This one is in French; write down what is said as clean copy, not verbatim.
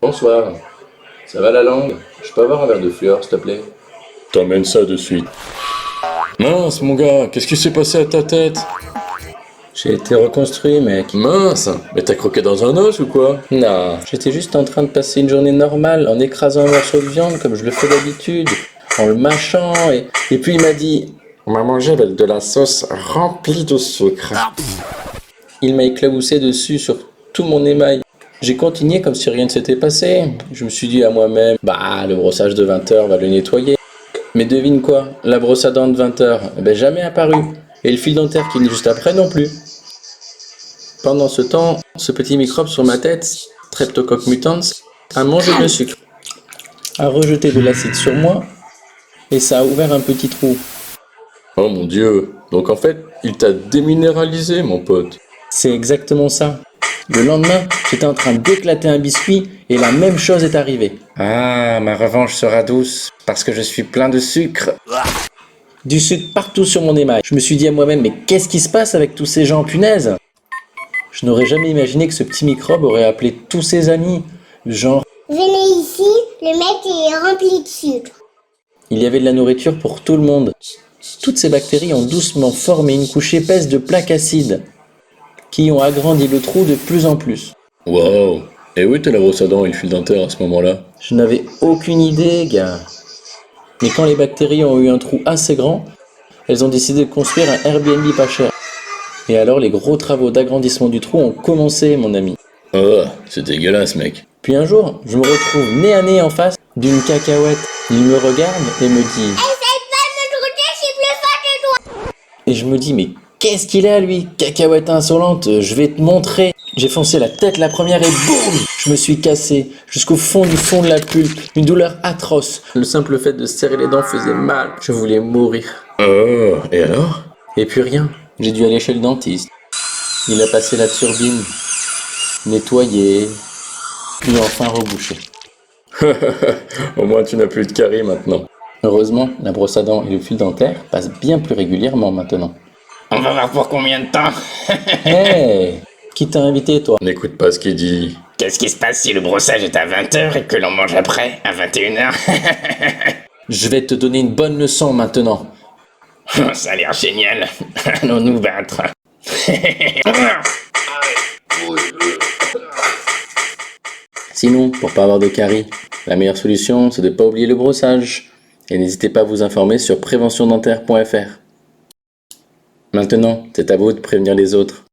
Bonsoir. Ça va la langue? Je peux avoir un verre de fluor, s'il te plaît? T'emmènes ça de suite. Mince, mon gars, qu'est-ce qui s'est passé à ta tête? J'ai été reconstruit, mec. Mince, mais t'as croqué dans un os ou quoi? Non, j'étais juste en train de passer une journée normale en écrasant un morceau de viande comme je le fais d'habitude, en le mâchant, et puis il m'a dit On m'a mangé avec de la sauce remplie de sucre. il m'a éclaboussé dessus sur tout mon émail. J'ai continué comme si rien ne s'était passé. Je me suis dit à moi-même, bah, le brossage de 20 heures va le nettoyer. Mais devine quoi, la brosse à dents de 20 heures, jamais apparue. Et le fil dentaire qui est juste après non plus. Pendant ce temps, ce petit microbe sur ma tête, Streptococcus mutans, a mangé le sucre, a rejeté de l'acide sur moi, et ça a ouvert un petit trou. Oh mon dieu, donc en fait, il t'a déminéralisé, mon pote. C'est exactement ça. Le lendemain, j'étais en train d'éclater un biscuit et la même chose est arrivée. Ah, ma revanche sera douce, parce que je suis plein de sucre. Du sucre partout sur mon émail. Je me suis dit à moi-même, mais qu'est-ce qui se passe avec tous ces gens, punaise? Je n'aurais jamais imaginé que ce petit microbe aurait appelé tous ses amis, genre Venez ici, le mec est rempli de sucre. il y avait de la nourriture pour tout le monde. Toutes ces bactéries ont doucement formé une couche épaisse de plaques acides, qui ont agrandi le trou de plus en plus. Waouh. Et où était la brosse à dents et le fil dentaire à ce moment-là? Je n'avais aucune idée, gars. Mais quand les bactéries ont eu un trou assez grand, elles ont décidé de construire un Airbnb pas cher. Et alors les gros travaux d'agrandissement du trou ont commencé, mon ami. Oh, c'est dégueulasse, mec. Puis un jour, je me retrouve nez à nez en face d'une cacahuète. Il me regarde et me dit... Essaye pas de me trouver, je suis plus fort que toi. Et je me dis, mais qu'est-ce qu'il a lui? Cacahuète insolente, je vais te montrer. J'ai foncé la tête la première et boum! Je me suis cassé jusqu'au fond du fond de la pulpe. Une douleur atroce. Le simple fait de serrer les dents faisait mal. Je voulais mourir. Oh, et alors? Et puis rien. J'ai dû aller chez le dentiste. Il a passé la turbine, nettoyé, puis enfin rebouché. Au moins tu n'as plus de caries maintenant. Heureusement, la brosse à dents et le fil dentaire passent bien plus régulièrement maintenant. On va voir pour combien de temps. Hey! Qui t'a invité, toi? N'écoute pas ce qu'il dit. Qu'est-ce qui se passe si le brossage est à 20h et que l'on mange après, à 21h? Je vais te donner une bonne leçon maintenant. Ça a l'air génial. Allons nous battre. Sinon, pour pas avoir de caries, la meilleure solution, c'est de pas oublier le brossage. Et n'hésitez pas à vous informer sur préventiondentaire.fr. Maintenant, c'est à vous de prévenir les autres.